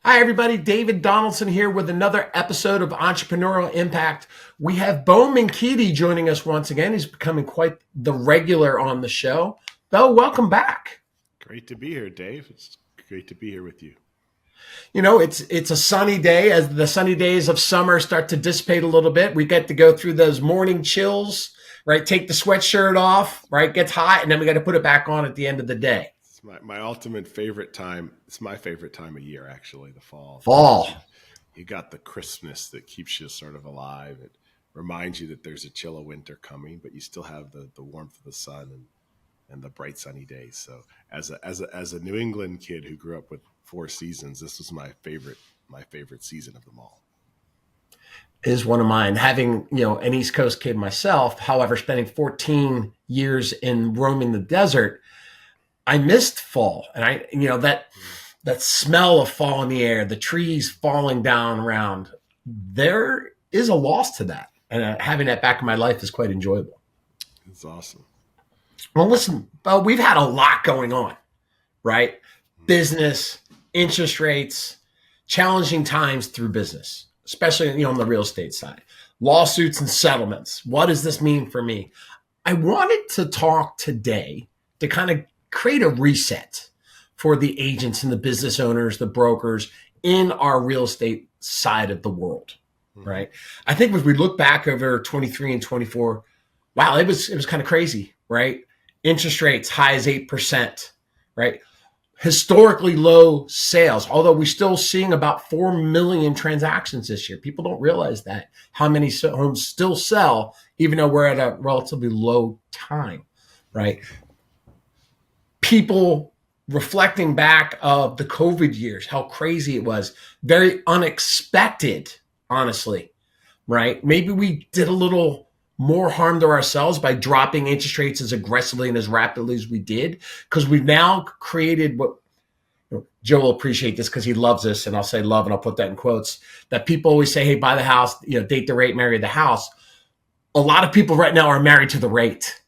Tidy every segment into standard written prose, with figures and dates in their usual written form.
Hi, everybody. David Donaldson here with another episode of Entrepreneurial Impact. We have Bo Menkiti joining us once again. He's becoming quite the regular on the show. Bo, welcome back. Great to be here, Dave. It's great to be here with you. You know, it's a sunny day. As the sunny days of summer start to dissipate a little bit, we get to go through those morning chills, right? Take the sweatshirt off, right? Gets hot, and then we got to put it back on at the end of the day. It's my ultimate favorite time. It's my favorite time of year, actually, the fall. Fall. You got the crispness that keeps you sort of alive. It reminds you that there's a chill of winter coming, but you still have the warmth of the sun and the bright sunny days. So as a New England kid who grew up with four seasons, this was my favorite season of them all. Is one of mine. Having, an East Coast kid myself, however, spending 14 years in roaming the desert, I missed fall. And that smell of fall in the air, the trees falling down around, there is a loss to that. And having that back in my life is quite enjoyable. It's awesome. Well, listen, Bo, we've had a lot going on, right? Business, interest rates, challenging times through business, especially on the real estate side. Lawsuits and settlements. What does this mean for me? I wanted to talk today to kind of create a reset for the agents and the business owners, the brokers in our real estate side of the world, right? I think if we look back over 23 and 24, wow, it was kind of crazy, right? Interest rates high as 8%, right? Historically low sales, although we're still seeing about 4 million transactions this year. People don't realize that, how many homes still sell, even though we're at a relatively low time, right? People reflecting back of the COVID years, how crazy it was, very unexpected, honestly, right? Maybe we did a little more harm to ourselves by dropping interest rates as aggressively and as rapidly as we did, because we've now created what Joe will appreciate this because he loves this, and I'll say love and I'll put that in quotes, that people always say, hey, buy the house, date the rate, marry the house. A lot of people right now are married to the rate,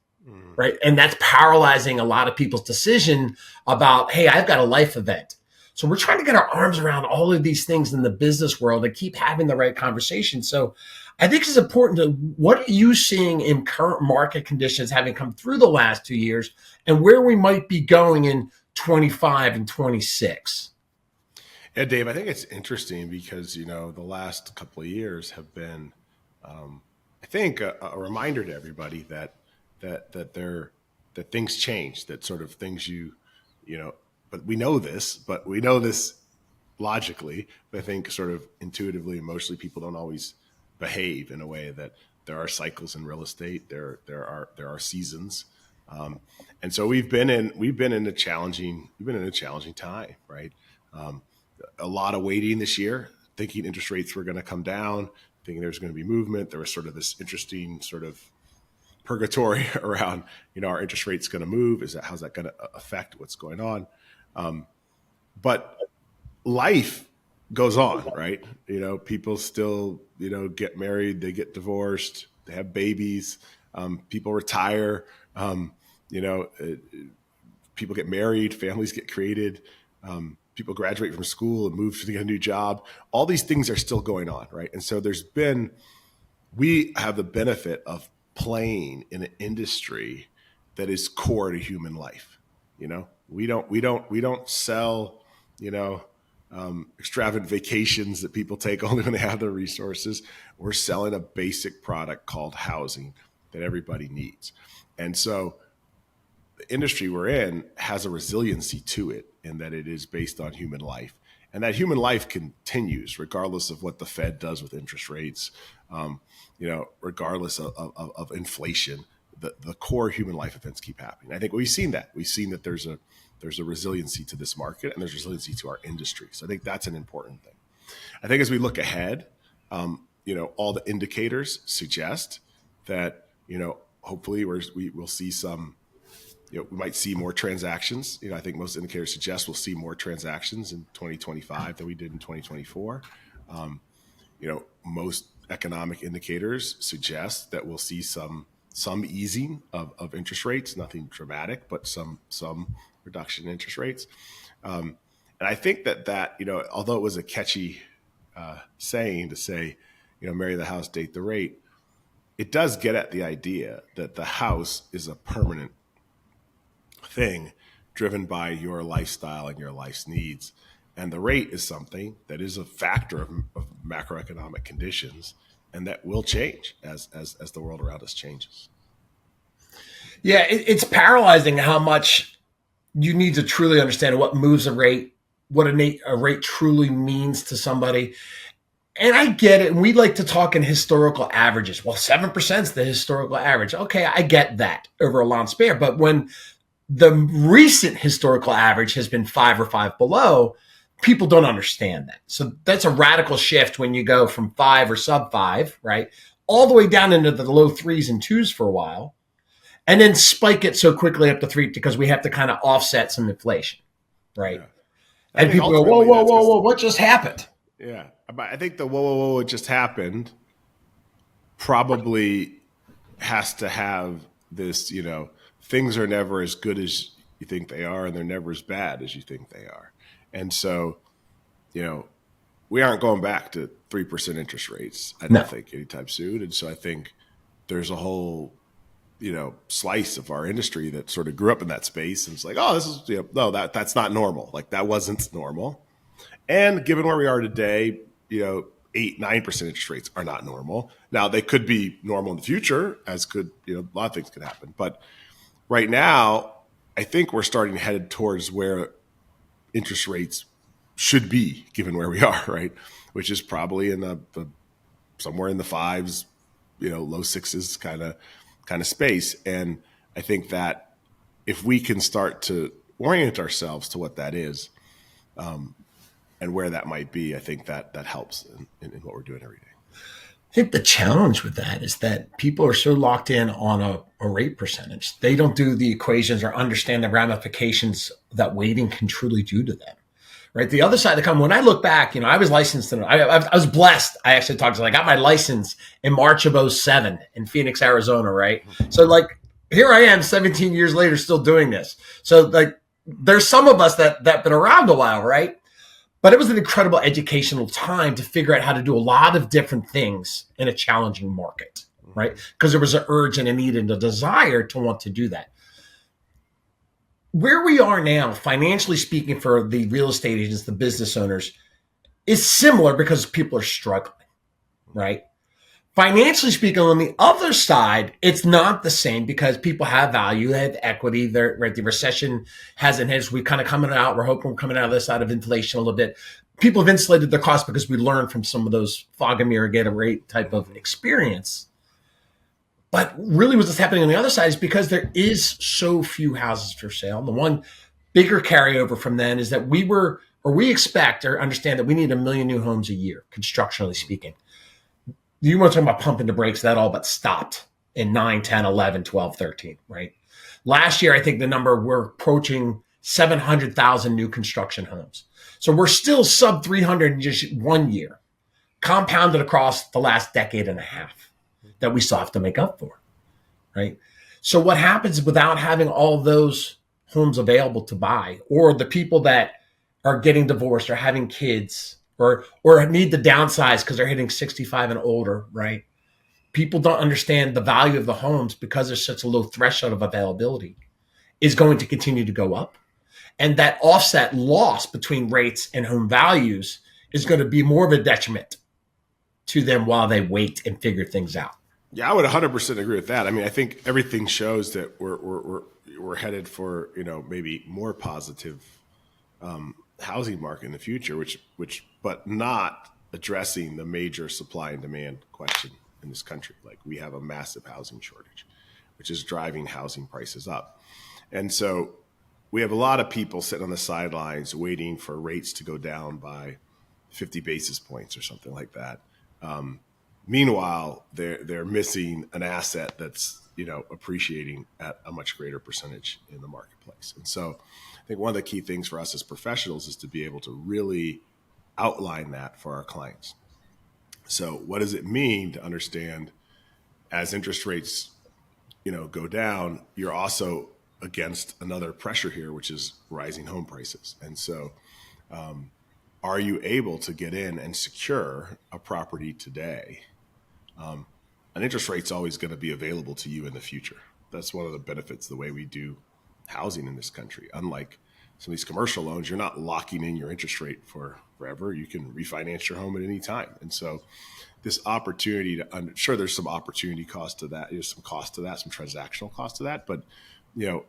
right? And that's paralyzing a lot of people's decision about, hey, I've got a life event. So we're trying to get our arms around all of these things in the business world and keep having the right conversation. So I think it's important to, what are you seeing in current market conditions having come through the last 2 years and where we might be going in 25 and 26? Yeah, Dave, I think it's interesting because, the last couple of years have been, I think, a reminder to everybody that things change, that sort of things but we know this logically, but I think sort of intuitively, emotionally, people don't always behave in a way that there are cycles in real estate. There are seasons. And so we've been in a challenging time, right? A lot of waiting this year, thinking interest rates were going to come down, thinking there's going to be movement. There was sort of this interesting sort of purgatory around, our interest rate's going to move. How's that going to affect what's going on? But life goes on, right? People still, get married, they get divorced, they have babies, people retire, people get married, families get created, people graduate from school and move to get a new job. All these things are still going on, right? And so we have the benefit of playing in an industry that is core to human life. We don't sell, extravagant vacations that people take only when they have the resources. We're selling a basic product called housing that everybody needs. And so the industry we're in has a resiliency to it in that it is based on human life. And that human life continues regardless of what the Fed does with interest rates, regardless of inflation. The core human life events keep happening. I think we've seen that. We've seen that there's a resiliency to this market and there's resiliency to our industry. So I think that's an important thing. I think as we look ahead, all the indicators suggest that, hopefully we will see some, we might see more transactions. I think most indicators suggest we'll see more transactions in 2025 than we did in 2024. Most economic indicators suggest that we'll see some easing of interest rates, nothing dramatic, but some reduction in interest rates. And I think that, although it was a catchy saying to say, marry the house, date the rate, it does get at the idea that the house is a permanent thing driven by your lifestyle and your life's needs. And the rate is something that is a factor of macroeconomic conditions and that will change as the world around us changes. Yeah, it's paralyzing how much you need to truly understand what moves a rate, what a rate truly means to somebody. And I get it. And we like to talk in historical averages. Well, 7% is the historical average. Okay, I get that over a long span. But when the recent historical average has been 5 or 5 below, people don't understand that. So that's a radical shift when you go from 5 or sub 5, right, all the way down into the low 3s and 2s for a while, and then spike it so quickly up to 3 because we have to kind of offset some inflation, right? Yeah. And people go, whoa, whoa, whoa, whoa, what just happened? Yeah. I think the whoa, whoa, whoa, what just happened probably has to have this, things are never as good as you think they are, and they're never as bad as you think they are. And so, we aren't going back to 3% interest rates, I don't think, anytime soon. And so I think there's a whole, slice of our industry that sort of grew up in that space. And it's like, oh, this is, no, that's not normal. Like that wasn't normal. And given where we are today, 8-9% interest rates are not normal. Now they could be normal in the future, as could, a lot of things could happen. But right now, I think we're starting to head towards where interest rates should be, given where we are, right? Which is probably in the somewhere in the 5s, low 6s kind of space. And I think that if we can start to orient ourselves to what that is, and where that might be, I think that helps in what we're doing every day. I think the challenge with that is that people are so locked in on a rate percentage. They don't do the equations or understand the ramifications that waiting can truly do to them. Right. The other side of the coin, when I look back, I was licensed and I was blessed. I actually talked to, I got my license in March of 2007 in Phoenix, Arizona. Right. So here I am 17 years later, still doing this. So there's some of us that been around a while. Right. But it was an incredible educational time to figure out how to do a lot of different things in a challenging market. Right. Because there was an urge and a need and a desire to want to do that. Where we are now, financially speaking, for the real estate agents, the business owners, is similar because people are struggling, right? Financially speaking, on the other side, it's not the same because people have value, they have equity. Right, the recession hasn't hit. We're kind of coming out. We're hoping we're coming out of this side of inflation a little bit. People have insulated their costs because we learned from some of those fog and mirror, get a rate type of experience. But really what's happening on the other side is because there is so few houses for sale. And the one bigger carryover from then is that we expect or understand that we need 1 million new homes a year, constructionally speaking. You want to talk about pumping the brakes, that all but stopped in 9, 10, 11, 12, 13, right? Last year, I think the number, we're approaching 700,000 new construction homes. So we're still sub 300 in just 1 year, compounded across the last decade and a half that we still have to make up for, right? So what happens without having all those homes available to buy, or the people that are getting divorced or having kids or need to downsize because they're hitting 65 and older, right? People don't understand the value of the homes because there's such a low threshold of availability is going to continue to go up. And that offset loss between rates and home values is going to be more of a detriment to them while they wait and figure things out. Yeah, I would 100% agree with that. I mean, I think everything shows that we're headed for maybe more positive housing market in the future, but not addressing the major supply and demand question in this country. Like we have a massive housing shortage, which is driving housing prices up, and so we have a lot of people sitting on the sidelines waiting for rates to go down by 50 basis points or something like that. Meanwhile, they're missing an asset that's appreciating at a much greater percentage in the marketplace. And so I think one of the key things for us as professionals is to be able to really outline that for our clients. So what does it mean to understand as interest rates go down, you're also against another pressure here, which is rising home prices. And so Are you able to get in and secure a property today? An interest rate's always going to be available to you in the future. That's one of the benefits of the way we do housing in this country. Unlike some of these commercial loans, you're not locking in your interest rate for forever. You can refinance your home at any time. And so this opportunity to, sure, there's some opportunity cost to that. There's some cost to that, some transactional cost to that. But,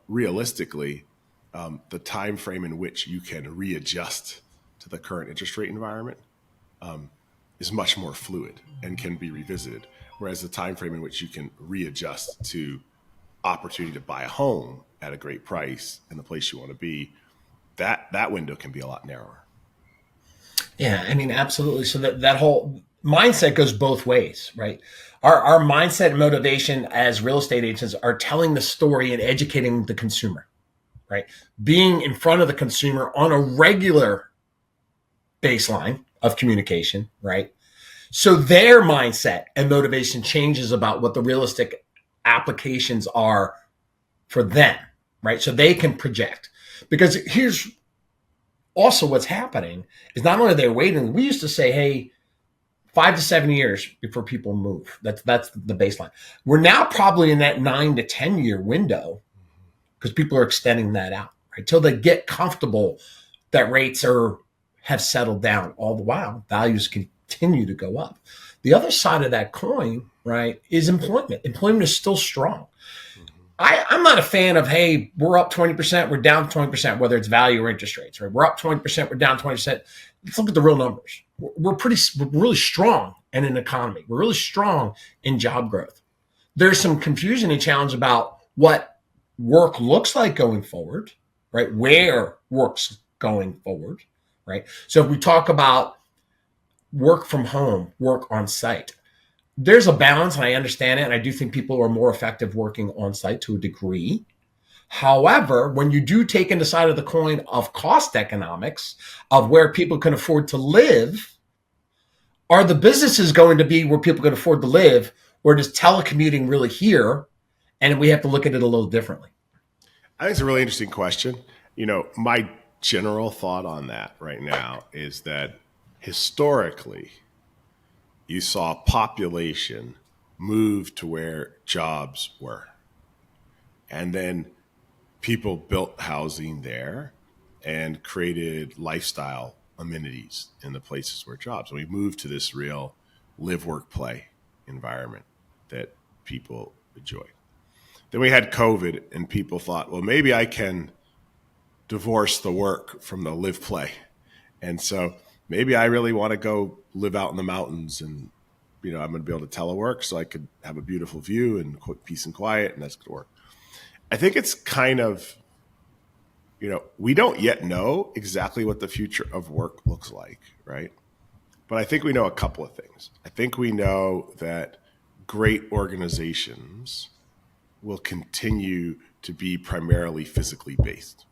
realistically, the time frame in which you can readjust to the current interest rate environment is much more fluid and can be revisited. Whereas the time frame in which you can readjust to opportunity to buy a home at a great price in the place you want to be, that window can be a lot narrower. Yeah, I mean, absolutely. So that whole mindset goes both ways, right? Our mindset and motivation as real estate agents are telling the story and educating the consumer, right? Being in front of the consumer on a regular baseline of communication, right? So their mindset and motivation changes about what the realistic applications are for them, right? So they can project. Because here's also what's happening is not only they're waiting, we used to say, hey, 5 to 7 years before people move. That's the baseline. We're now probably in that 9 to 10 year window because people are extending that out, right? Till they get comfortable that rates have settled down. All the while, values continue to go up. The other side of that coin, right, is employment. Employment is still strong. I'm not a fan of, hey, we're up 20%, we're down 20%, whether it's value or interest rates, right? We're up 20%, we're down 20%. Let's look at the real numbers. We're really strong in an economy. We're really strong in job growth. There's some confusion and challenge about what work looks like going forward, right? Where work's going forward, right? So if we talk about work from home, work on site, there's a balance, and I understand it, and I do think people are more effective working on site to a degree. However, when you do take in the side of the coin of cost economics, of where people can afford to live, are the businesses going to be where people can afford to live, or does telecommuting really here? And we have to look at it a little differently. I think it's a really interesting question. My general thought on that right now is that historically, you saw population move to where jobs were. And then people built housing there and created lifestyle amenities in the places where jobs. And we moved to this real live, work, play environment that people enjoy. Then we had COVID and people thought, well, maybe I can divorce the work from the live, play. And so maybe I really want to go live out in the mountains and I'm going to be able to telework so I could have a beautiful view and peace and quiet, and that's going to work. I think it's kind of, we don't yet know exactly what the future of work looks like, right? But I think we know a couple of things. I think we know that great organizations will continue to be primarily physically based.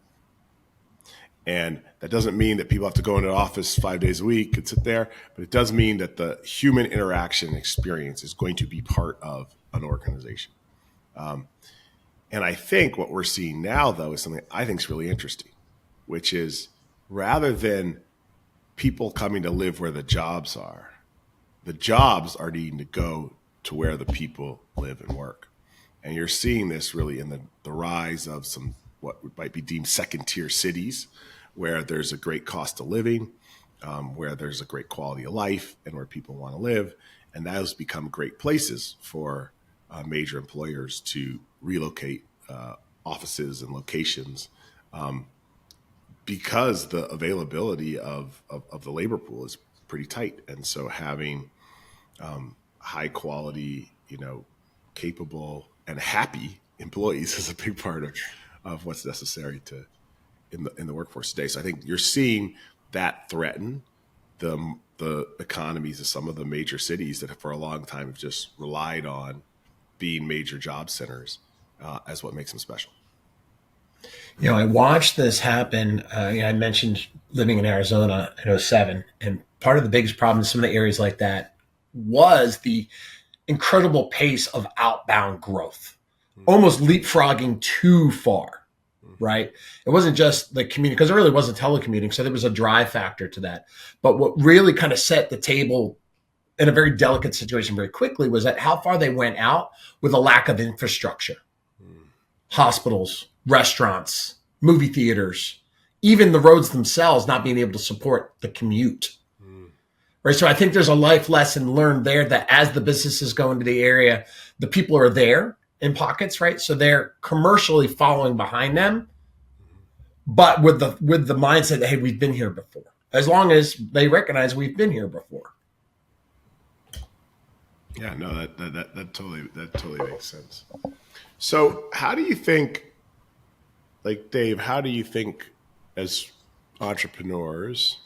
And that doesn't mean that people have to go into an office 5 days a week and sit there, but it does mean that the human interaction experience is going to be part of an organization. And I think what we're seeing now, though, is something I think is really interesting, which is rather than people coming to live where the jobs are needing to go to where the people live and work. And you're seeing this really in the rise of some what might be deemed second-tier cities, where there's a great cost of living, where there's a great quality of life, and where people want to live. And those become great places for major employers to relocate offices and locations because the availability of the labor pool is pretty tight. And so having high quality, capable and happy employees is a big part of what's necessary in the workforce today. So I think you're seeing that threaten the economies of some of the major cities that for a long time have just relied on being major job centers as what makes them special. I watched this happen. I mentioned living in Arizona in 2007, and part of the biggest problem in some of the areas like that was the incredible pace of outbound growth, almost leapfrogging too far. right? It wasn't just the commuting, because it really wasn't telecommuting. So there was a drive factor to that. But what really kind of set the table in a very delicate situation very quickly was that how far they went out with a lack of infrastructure. Hospitals, restaurants, movie theaters, even the roads themselves not being able to support the commute. Right. So I think there's a life lesson learned there that as the businesses go into the area, the people are there in pockets, right? So they're commercially following behind them, but with the mindset that, hey, we've been here before. As long as they recognize we've been here before. Yeah, no, that totally makes sense. So how do you think, like Dave, how do you think as entrepreneurs,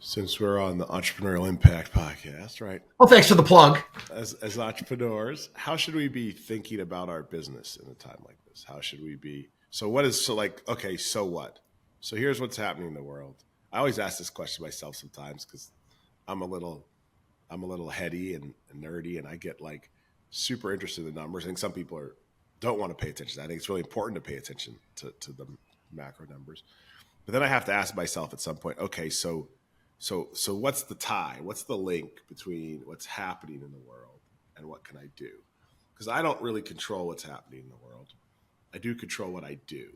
since we're on the Entrepreneurial Impact podcast, right? Well, thanks for the plug. As entrepreneurs, how should we be thinking about our business in a time like this? How should we be? So okay, so what? So here's what's happening in the world. I always ask this question myself sometimes because I'm a little heady and nerdy, and I get like super interested in the numbers. I think some people don't want to pay attention. I think it's really important to pay attention to the macro numbers. But then I have to ask myself at some point, okay, so what's the tie? What's the link between what's happening in the world and what can I do? Because I don't really control what's happening in the world. I do control what I do.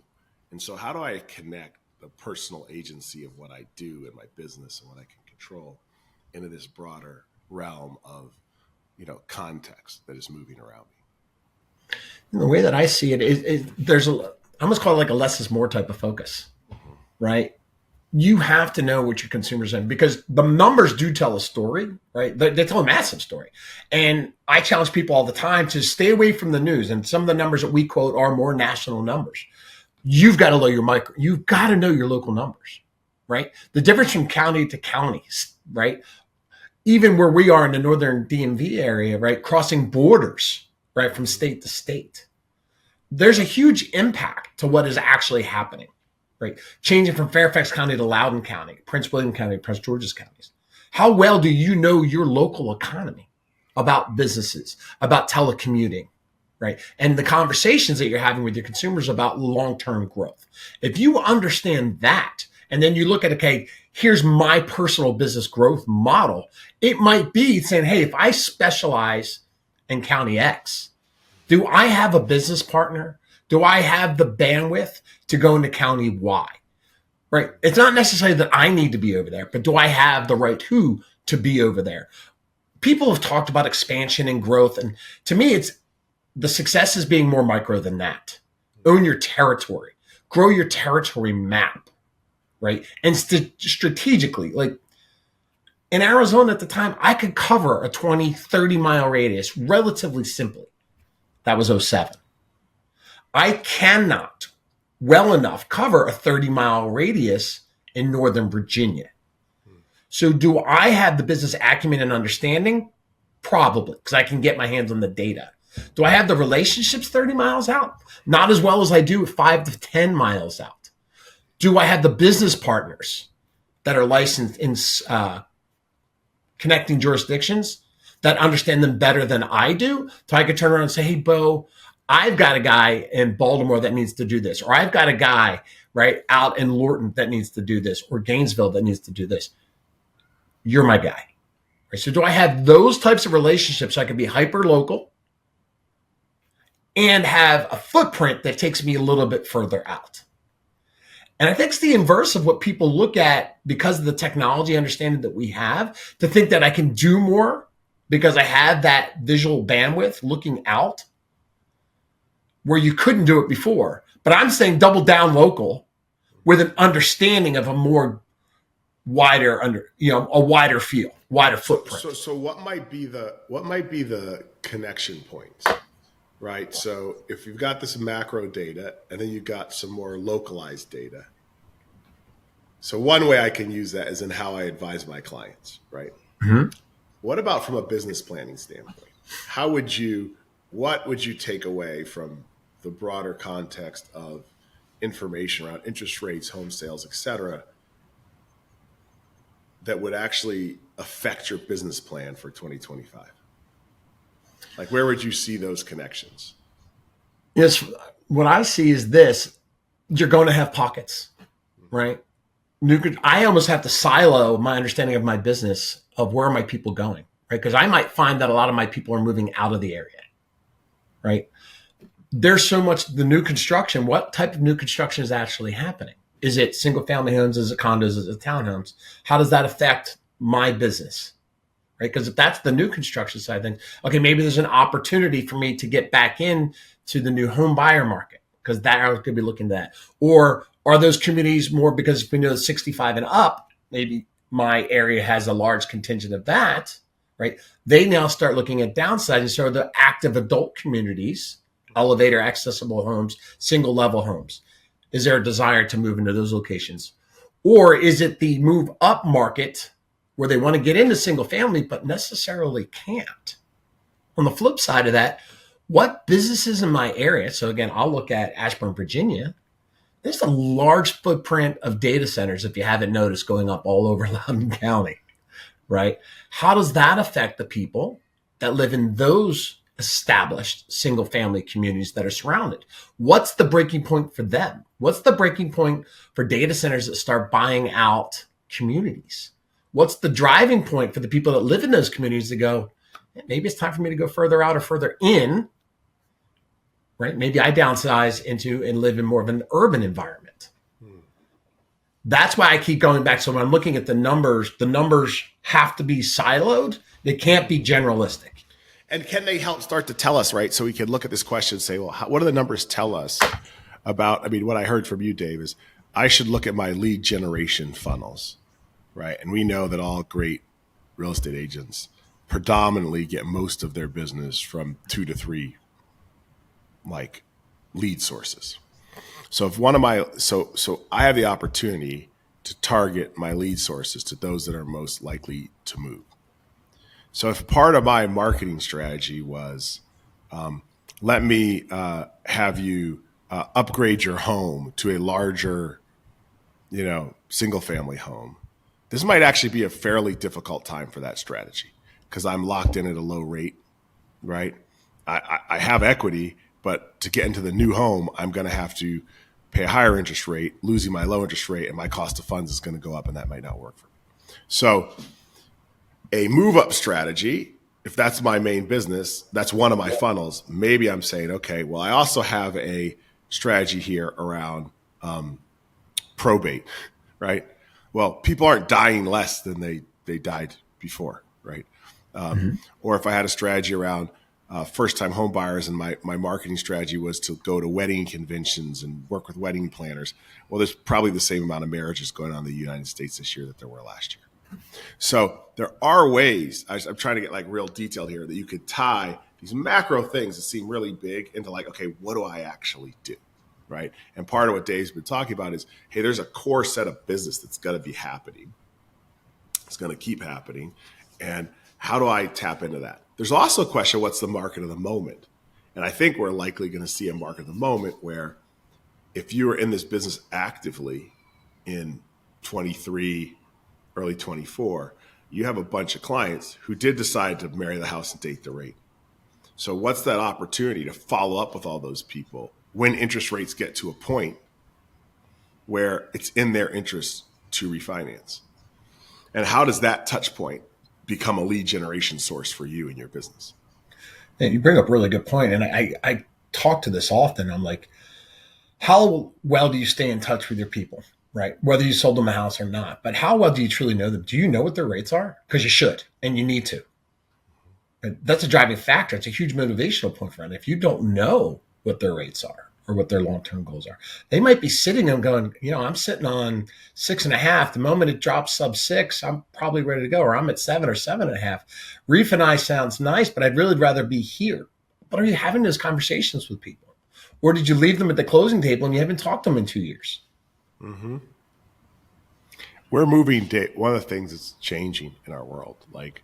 And so how do I connect the personal agency of what I do in my business and what I can control into this broader realm of, context that is moving around me? And the way that I see it is there's I almost call it like a less is more type of focus, right? You have to know what your consumers are, because the numbers do tell a story, right? They tell a massive story. And I challenge people all the time to stay away from the news. And some of the numbers that we quote are more national numbers. You've got to know you've got to know your local numbers, right? The difference from county to county, right? Even where we are in the northern DMV area, right? Crossing borders, right? From state to state. There's a huge impact to what is actually happening. Right, changing from Fairfax County to Loudoun County, Prince William County, Prince George's counties. How well do you know your local economy about businesses, about telecommuting, right? And the conversations that you're having with your consumers about long-term growth. If you understand that, and then you look at, okay, here's my personal business growth model, it might be saying, hey, if I specialize in County X, do I have a business partner? Do I have the bandwidth to go into County Y? Right? It's not necessarily that I need to be over there, but do I have the right who to be over there? People have talked about expansion and growth. And to me, it's the success is being more micro than that. Own your territory, grow your territory map, right? And strategically, like in Arizona at the time, I could cover a 20, 30 mile radius relatively simply. That was 07. I cannot well enough cover a 30-mile radius in Northern Virginia. So do I have the business acumen and understanding? Probably, because I can get my hands on the data. Do I have the relationships 30 miles out? Not as well as I do 5 to 10 miles out. Do I have the business partners that are licensed in connecting jurisdictions that understand them better than I do? So I could turn around and say, hey, Bo, I've got a guy in Baltimore that needs to do this, or I've got a guy right out in Lorton that needs to do this, or Gainesville that needs to do this. You're my guy. Right? So do I have those types of relationships so I can be hyper local and have a footprint that takes me a little bit further out? And I think it's the inverse of what people look at because of the technology understanding that we have, to think that I can do more because I have that visual bandwidth looking out, where you couldn't do it before. But I'm saying double down local with an understanding of a more wider a wider field, wider footprint. So what might be the connection points, right? So if you've got this macro data and then you've got some more localized data. So one way I can use that is in how I advise my clients, right? Mm-hmm. What about from a business planning standpoint? What would you take away from the broader context of information around interest rates, home sales, et cetera, that would actually affect your business plan for 2025? Like, where would you see those connections? Yes, what I see is this: you're going to have pockets, right? I almost have to silo my understanding of my business of where are my people going, right? Because I might find that a lot of my people are moving out of the area, right? There's so much the new construction. What type of new construction is actually happening? Is it single family homes? Is it condos? Is it townhomes? How does that affect my business? Right? Because if that's the new construction side, then okay, maybe there's an opportunity for me to get back in to the new home buyer market because that I could be looking at that. Or are those communities more because if we know 65 and up, maybe my area has a large contingent of that, right? They now start looking at downsizing. So the active adult communities, elevator accessible homes, single level homes. Is there a desire to move into those locations? Or is it the move up market where they want to get into single family, but necessarily can't? On the flip side of that, what businesses in my area? So again, I'll look at Ashburn, Virginia. There's a large footprint of data centers, if you haven't noticed, going up all over Loudoun County, right? How does that affect the people that live in those established single family communities that are surrounded? What's the breaking point for them? What's the breaking point for data centers that start buying out communities? What's the driving point for the people that live in those communities to go, maybe it's time for me to go further out or further in, right? Maybe I downsize into and live in more of an urban environment. That's why I keep going back. So when I'm looking at the numbers have to be siloed. They can't be generalistic. And can they help start to tell us, right? So we can look at this question and say, well, what do the numbers tell us about? I mean, what I heard from you, Dave, is I should look at my lead generation funnels, right? And we know that all great real estate agents predominantly get most of their business from 2 to 3 like lead sources. So if one of my so I have the opportunity to target my lead sources to those that are most likely to move. So if part of my marketing strategy was let me have you upgrade your home to a larger, single family home, this might actually be a fairly difficult time for that strategy because I'm locked in at a low rate, right? I have equity, but to get into the new home, I'm going to have to pay a higher interest rate, losing my low interest rate, and my cost of funds is going to go up, and that might not work for me. So a move up strategy, if that's my main business, that's one of my funnels. Maybe I'm saying, okay, well, I also have a strategy here around probate, right? Well, people aren't dying less than they died before, right? Or if I had a strategy around first-time home buyers and my marketing strategy was to go to wedding conventions and work with wedding planners, well, there's probably the same amount of marriages going on in the United States this year that there were last year. So there are ways, I'm trying to get like real detailed here, that you could tie these macro things that seem really big into like, okay, what do I actually do, right? And part of what Dave's been talking about is, hey, there's a core set of business that's going to be happening. It's going to keep happening. And how do I tap into that? There's also a question, what's the market of the moment? And I think we're likely going to see a market of the moment where if you were in this business actively in 23, early 24, you have a bunch of clients who did decide to marry the house and date the rate. So what's that opportunity to follow up with all those people when interest rates get to a point where it's in their interest to refinance? And how does that touch point become a lead generation source for you in your business? And you bring up a really good point. And I talk to this often. I'm like, how well do you stay in touch with your people, right? Whether you sold them a house or not, but how well do you truly know them? Do you know what their rates are? Because you should, and you need to. And that's a driving factor. It's a huge motivational point for them. If you don't know what their rates are or what their long-term goals are, they might be sitting and going, I'm sitting on 6.5. The moment it drops sub 6, I'm probably ready to go, or I'm at 7 or 7.5. Refinance sounds nice, but I'd really rather be here. But are you having those conversations with people? Or did you leave them at the closing table and you haven't talked to them in 2 years? Mm-hmm. We're moving. One of the things that's changing in our world, like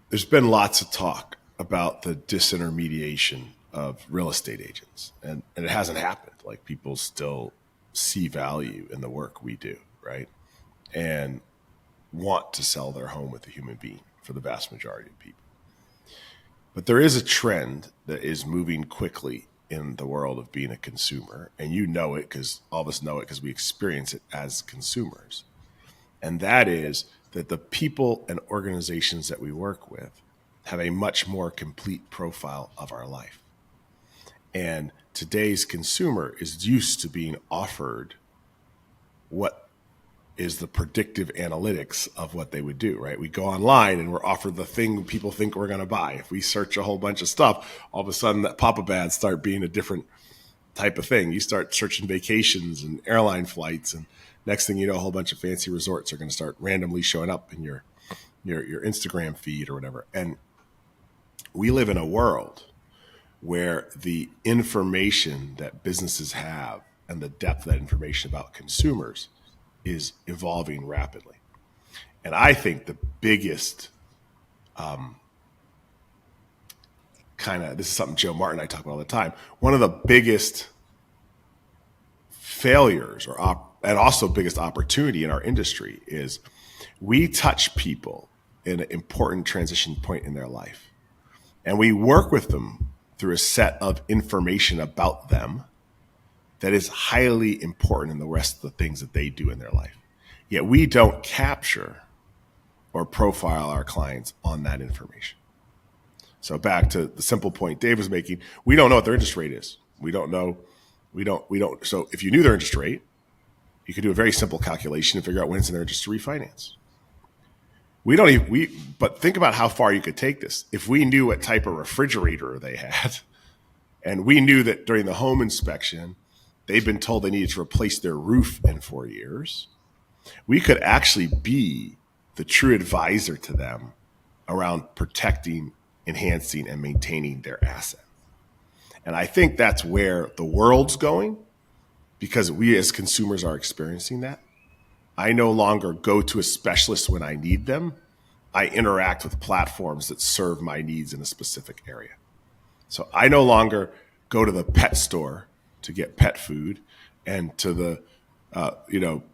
there's been lots of talk about the disintermediation of real estate agents, and it hasn't happened. Like people still see value in the work we do, right? And want to sell their home with a human being for the vast majority of people. But there is a trend that is moving quickly in the world of being a consumer. And you know it because all of us know it because we experience it as consumers. And that is that the people and organizations that we work with have a much more complete profile of our life. And today's consumer is used to being offered what is the predictive analytics of what they would do, right? We go online and we're offered the thing people think we're going to buy. If we search a whole bunch of stuff, all of a sudden that pop-up ads start being a different type of thing. You start searching vacations and airline flights, and next thing you know, a whole bunch of fancy resorts are going to start randomly showing up in your Instagram feed or whatever. And we live in a world where the information that businesses have and the depth of that information about consumers is evolving rapidly. And I think the biggest this is something Joe Martin and I talk about all the time, one of the biggest failures and also biggest opportunity in our industry is we touch people in an important transition point in their life. And we work with them through a set of information about them that is highly important in the rest of the things that they do in their life. Yet we don't capture or profile our clients on that information. So back to the simple point Dave was making, we don't know what their interest rate is. We don't know. So if you knew their interest rate, you could do a very simple calculation and figure out when it's in their interest to refinance. But think about how far you could take this. If we knew what type of refrigerator they had, and we knew that during the home inspection, they've been told they needed to replace their roof in 4 years, we could actually be the true advisor to them around protecting, enhancing, and maintaining their asset. And I think that's where the world's going, because we as consumers are experiencing that. I no longer go to a specialist when I need them. I interact with platforms that serve my needs in a specific area. So I no longer go to the pet store to get pet food and to the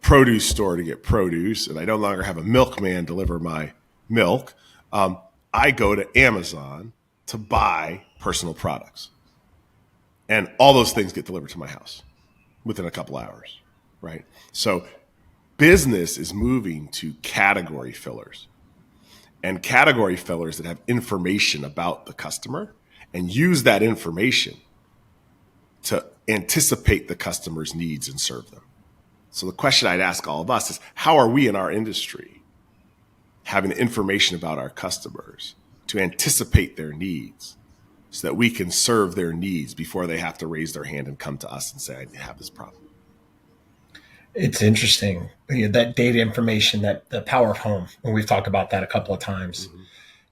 produce store to get produce, and I no longer have a milkman deliver my milk. I go to Amazon to buy personal products. And all those things get delivered to my house within a couple hours, right? So business is moving to category fillers, and category fillers that have information about the customer and use that information to anticipate the customer's needs and serve them. So the question I'd ask all of us is, how are we in our industry having information about our customers to anticipate their needs so that we can serve their needs before they have to raise their hand and come to us and say, I have this problem? It's interesting, that data information, that the power of home, and we've talked about that a couple of times. Mm-hmm.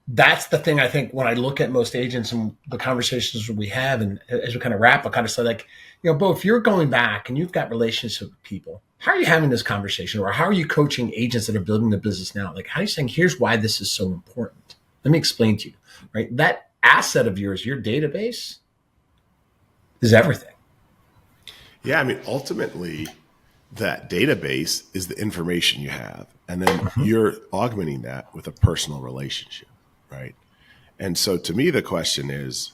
That's the thing I think when I look at most agents and the conversations we have, and as we kind of wrap, I kind of say, like, Bo, if you're going back and you've got relationships with people, how are you having this conversation? Or how are you coaching agents that are building the business now? Like, how are you saying, here's why this is so important? Let me explain to you, right? That asset of yours, your database, is everything. Yeah, I mean, ultimately, that database is the information you have. And then you're augmenting that with a personal relationship, right? And so to me, the question is,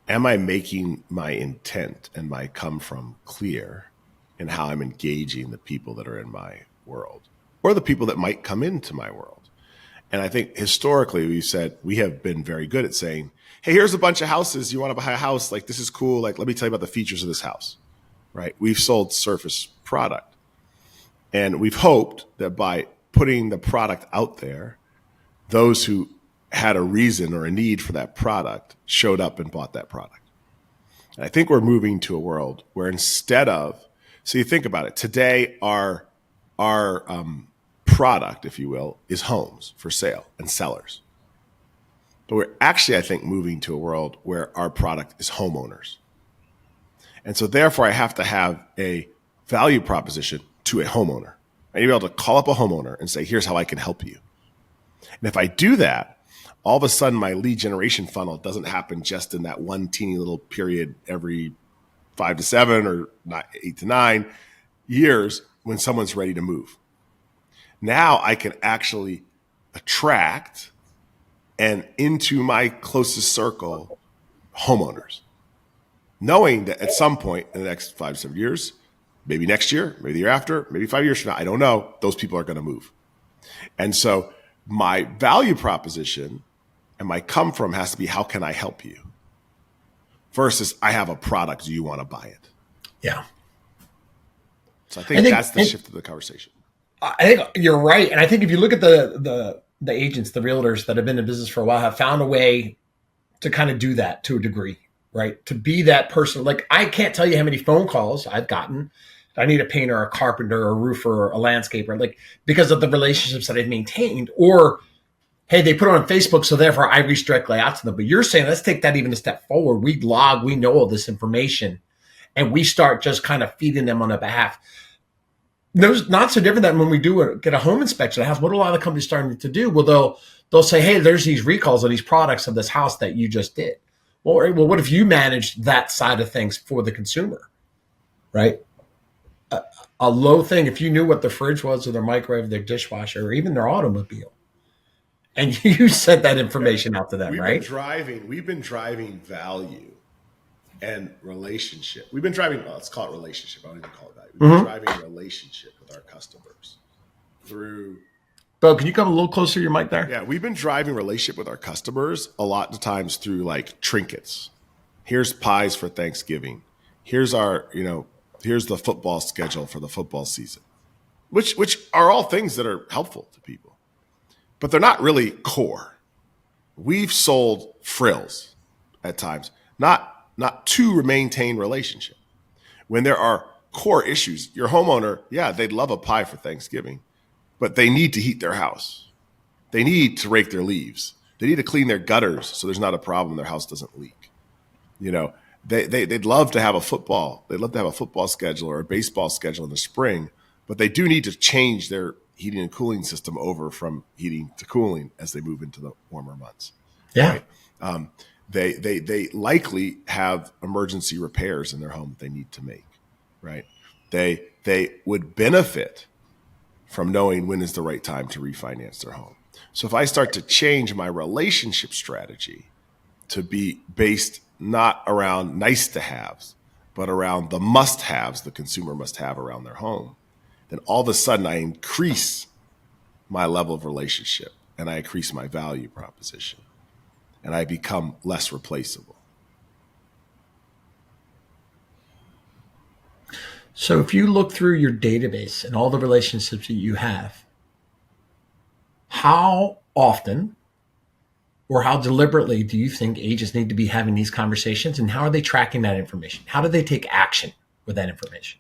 am I making my intent and my come from clear in how I'm engaging the people that are in my world or the people that might come into my world? And I think historically we've said we have been very good at saying, hey, here's a bunch of houses. You want to buy a house? Like, this is cool. Like, let me tell you about the features of this house, right? We've sold surface product. And we've hoped that by putting the product out there, those who had a reason or a need for that product showed up and bought that product. And I think we're moving to a world where instead of, so you think about it, today our product, if you will, is homes for sale and sellers. But we're actually, I think, moving to a world where our product is homeowners. And so therefore I have to have a value proposition to a homeowner. I need to be able to call up a homeowner and say, here's how I can help you. And if I do that, all of a sudden my lead generation funnel doesn't happen just in that one teeny little period every 5 to 7 or 8 to 9 years when someone's ready to move. Now I can actually attract and into my closest circle homeowners, knowing that at some point in the next 5 to 7 years, maybe next year, maybe the year after, maybe 5 years from now, I don't know, those people are going to move. And so my value proposition and my come from has to be, how can I help you? Versus, I have a product, do you want to buy it? Yeah. So I think that's the shift of the conversation. I think you're right. And I think if you look at the agents, the realtors that have been in business for a while have found a way to kind of do that to a degree, right? To be that person. Like, I can't tell you how many phone calls I've gotten. I need a painter, a carpenter, a roofer, a landscaper, like, because of the relationships that I've maintained. Or, hey, they put it on Facebook, so therefore I reach directly out to them. But you're saying, let's take that even a step forward. We log, we know all this information, and we start just kind of feeding them on their behalf. There's not so different than when we get a home inspection of the house. What a lot of companies starting to do? Well, they'll say, hey, there's these recalls of these products of this house that you just did. Well, what if you managed that side of things for the consumer, right? A low thing, if you knew what the fridge was or their microwave, their dishwasher, or even their automobile, and you sent that information out to them, right? We've been driving value and relationship. We've been driving, let's call it relationship. I don't even call it value. We've been driving relationship with our customers through. Bo, can you come a little closer to your mic there? Yeah, we've been driving relationship with our customers a lot of times through like trinkets. Here's pies for Thanksgiving. Here's here's the football schedule for the football season, which are all things that are helpful to people, but they're not really core. We've sold frills at times, not to maintain relationship. When there are core issues, your homeowner, yeah, they'd love a pie for Thanksgiving, but they need to heat their house. They need to rake their leaves. They need to clean their gutters so there's not a problem, their house doesn't leak. They'd love to have a football. They'd love to have a football schedule or a baseball schedule in the spring, but they do need to change their heating and cooling system over from heating to cooling as they move into the warmer months. Yeah. Right? They likely have emergency repairs in their home that they need to make. Right? They would benefit from knowing when is the right time to refinance their home. So if I start to change my relationship strategy to be based not around nice to haves, but around the must haves the consumer must have around their home, then all of a sudden I increase my level of relationship and I increase my value proposition and I become less replaceable. So if you look through your database and all the relationships that you have, how often or how deliberately do you think agents need to be having these conversations, and how are they tracking that information? How do they take action with that information?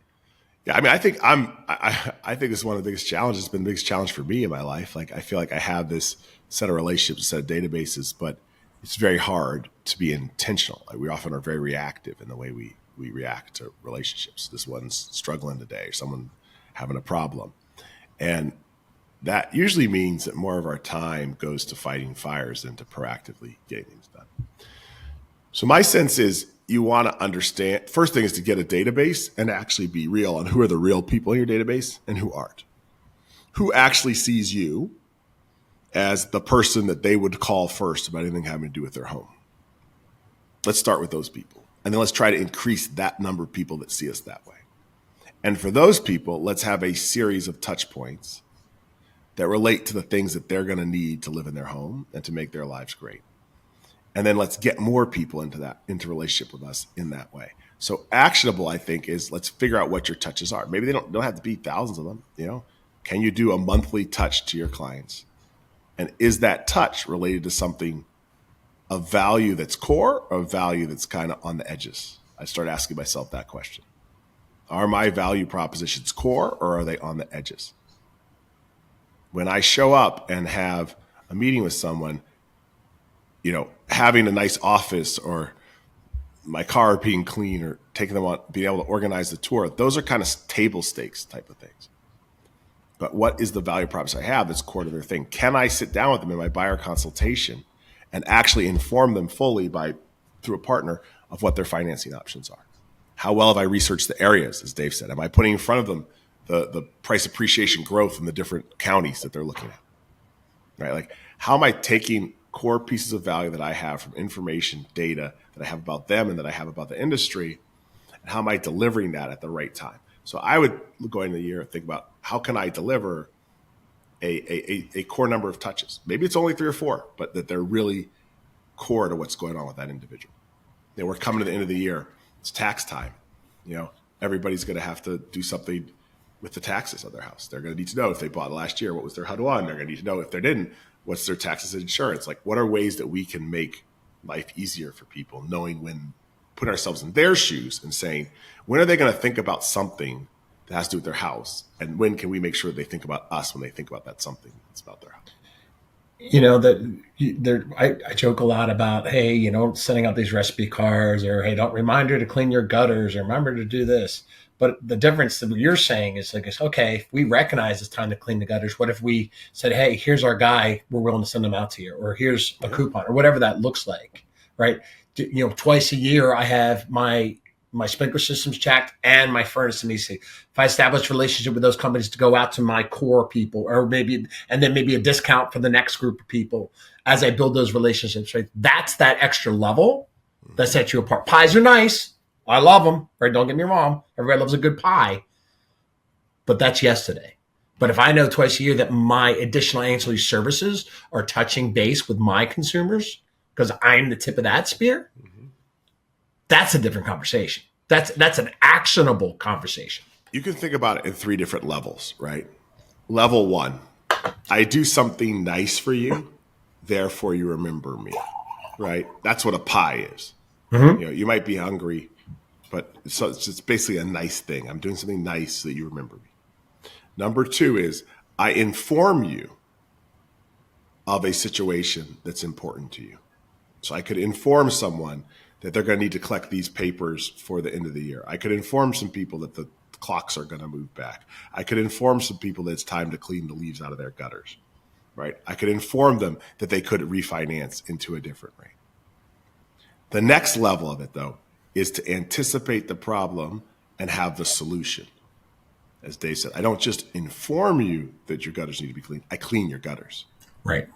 Yeah, I mean, I think it's one of the biggest challenges. It's been the biggest challenge for me in my life. Like, I feel like I have this set of relationships, set of databases, but it's very hard to be intentional. Like, we often are very reactive in the way we react to relationships. This one's struggling today, or someone having a problem. And that usually means that more of our time goes to fighting fires than to proactively getting things done. So my sense is you want to understand, first thing is to get a database and actually be real on who are the real people in your database and who aren't. Who actually sees you as the person that they would call first about anything having to do with their home. Let's start with those people. And then let's try to increase that number of people that see us that way. And for those people, let's have a series of touch points that relate to the things that they're going to need to live in their home and to make their lives great. And then let's get more people into relationship with us in that way. So actionable, I think, is let's figure out what your touches are. Maybe they don't have to be thousands of them. Can you do a monthly touch to your clients? And is that touch related to something of value that's core or value that's kind of on the edges? I start asking myself that question. Are my value propositions core or are they on the edges? When I show up and have a meeting with someone, having a nice office or my car being clean or taking them on, being able to organize the tour, those are kind of table stakes type of things. But what is the value proposition I have that's core to their thing? Can I sit down with them in my buyer consultation and actually inform them fully through a partner of what their financing options are? How well have I researched the areas, as Dave said? Am I putting in front of them the price appreciation growth in the different counties that they're looking at? Right? Like, how am I taking core pieces of value that I have from information, data that I have about them and that I have about the industry, and how am I delivering that at the right time? So I would go into the year and think about how can I deliver a core number of touches. Maybe it's only 3 or 4, but that they're really core to what's going on with that individual. We're coming to the end of the year. It's tax time. Everybody's going to have to do something with the taxes of their house. They're going to need to know if they bought last year, what was their HUD-1. They're going to need to know if they didn't, what's their taxes and insurance. Like, what are ways that we can make life easier for people, knowing when, put ourselves in their shoes and saying, when are they going to think about something that has to do with their house? And when can we make sure they think about us when they think about that something that's about their house? I joke a lot about, hey, sending out these recipe cards, or, hey, don't remind her to clean your gutters, or remember to do this. But the difference that you're saying is like, it's okay, if we recognize it's time to clean the gutters, what if we said, hey, here's our guy, we're willing to send them out to you, or here's a coupon, or whatever that looks like, right? Twice a year I have my sprinkler systems checked and my furnace and AC. If I establish a relationship with those companies to go out to my core people, or maybe a discount for the next group of people as I build those relationships, right? That's that extra level that sets you apart. Pies are nice. I love them, right? Don't get me wrong. Everybody loves a good pie, but that's yesterday. But if I know twice a year that my additional ancillary services are touching base with my consumers because I'm the tip of that spear, that's a different conversation. That's an actionable conversation. You can think about it in 3 different levels, right? Level 1, I do something nice for you, therefore you remember me, right? That's what a pie is. You might be hungry, but it's basically a nice thing. I'm doing something nice so that you remember me. Number 2 is I inform you of a situation that's important to you. So I could inform someone that they're going to need to collect these papers for the end of the year. I could inform some people that the clocks are going to move back. I could inform some people that it's time to clean the leaves out of their gutters, right? I could inform them that they could refinance into a different rate. The next level of it, though, is to anticipate the problem and have the solution. As Dave said, I don't just inform you that your gutters need to be cleaned. I clean your gutters. Right.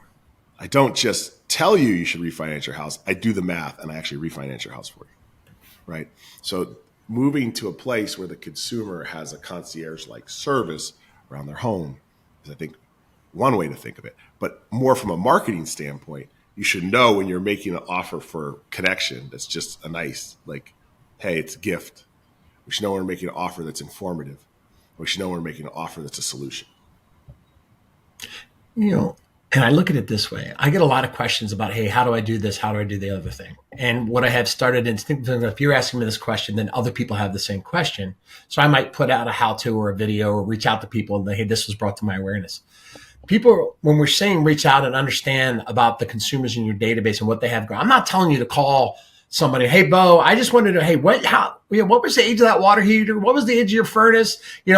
I don't just tell you should refinance your house. I do the math and I actually refinance your house for you, right? So moving to a place where the consumer has a concierge-like service around their home is, I think, one way to think of it. But more from a marketing standpoint, you should know when you're making an offer for connection that's just a nice, like, hey, it's a gift. We should know when we're making an offer that's informative. We should know when we're making an offer that's a solution. And I look at it this way. I get a lot of questions about, hey, how do I do this? How do I do the other thing? And what I have started instinctively, if you're asking me this question, then other people have the same question. So I might put out a how-to or a video or reach out to people and say, hey, this was brought to my awareness. People, when we're saying reach out and understand about the consumers in your database and what they have going, I'm not telling you to call somebody, hey, Bo, I just wanted to, hey, what was the age of that water heater? What was the age of your furnace? When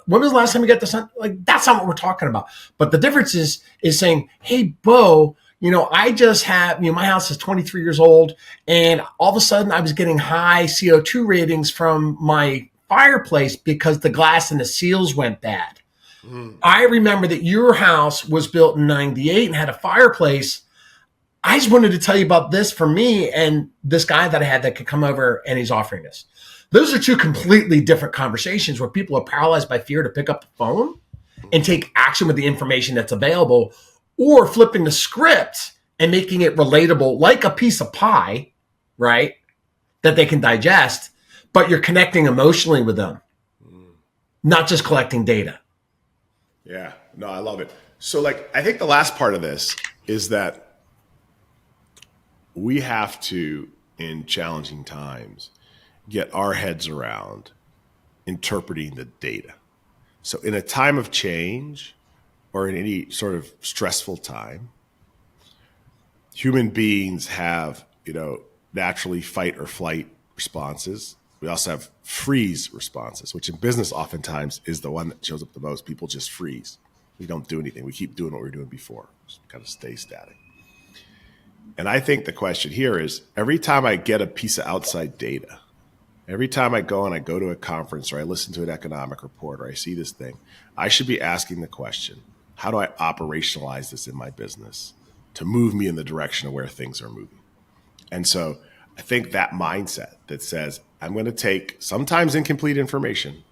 was the last time you got the sun? Like, that's not what we're talking about. But the difference is saying, hey, Bo, I just have, my house is 23 years old, and all of a sudden I was getting high CO2 ratings from my fireplace because the glass and the seals went bad. I remember that your house was built in 98 and had a fireplace. I just wanted to tell you about this for me and this guy that I had that could come over and he's offering this. Those are 2 completely different conversations where people are paralyzed by fear to pick up the phone and take action with the information that's available, or flipping the script and making it relatable like a piece of pie, right, that they can digest, but you're connecting emotionally with them, not just collecting data. Yeah, no, I love it. So I think the last part of this is that we have to, in challenging times, get our heads around interpreting the data. So in a time of change or in any sort of stressful time, human beings have, naturally fight or flight responses. We also have freeze responses, which in business oftentimes is the one that shows up the most. People just freeze. We don't do anything. We keep doing what we were doing before. Just kind of stay static. And I think the question here is, every time I get a piece of outside data, every time I go to a conference or I listen to an economic report or I see this thing, I should be asking the question, how do I operationalize this in my business? to move me in the direction of where things are moving. And so I think that mindset that says, I'm going to take sometimes incomplete information,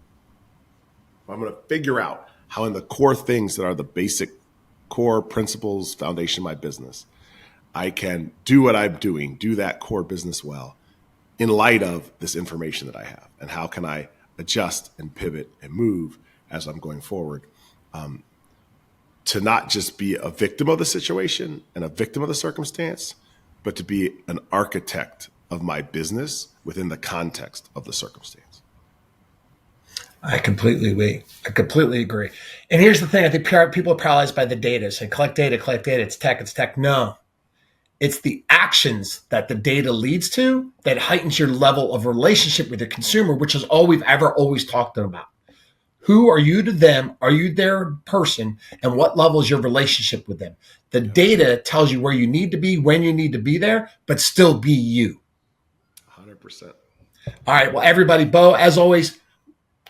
I'm going to figure out how in the core things that are the basic core principles, foundation of my business, I can do what I'm doing, do that core business well in light of this information that I have. And how can I adjust and pivot and move as I'm going forward, to not just be a victim of the situation and a victim of the circumstance, but to be an architect of my business within the context of the circumstance. I completely agree. I completely agree. And here's the thing. I think people are paralyzed by the data. Saying collect data, it's tech, it's tech. No, it's the actions that the data leads to that heightens your level of relationship with the consumer, which is all we've ever always talked about. Who are you to them? Are you their person? And what level is your relationship with them? The data tells you where you need to be, when you need to be there, but still be you. 100%. All right. Well, everybody, Bo, as always,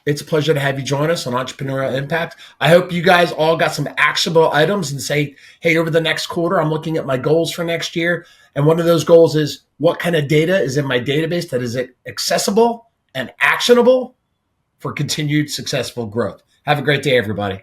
it's a pleasure to have you join us on Entrepreneurial Impact. I hope you guys all got some actionable items and say, hey, over the next quarter, I'm looking at my goals for next year. And one of those goals is what kind of data is in my database that is accessible and actionable for continued successful growth. Have a great day, everybody.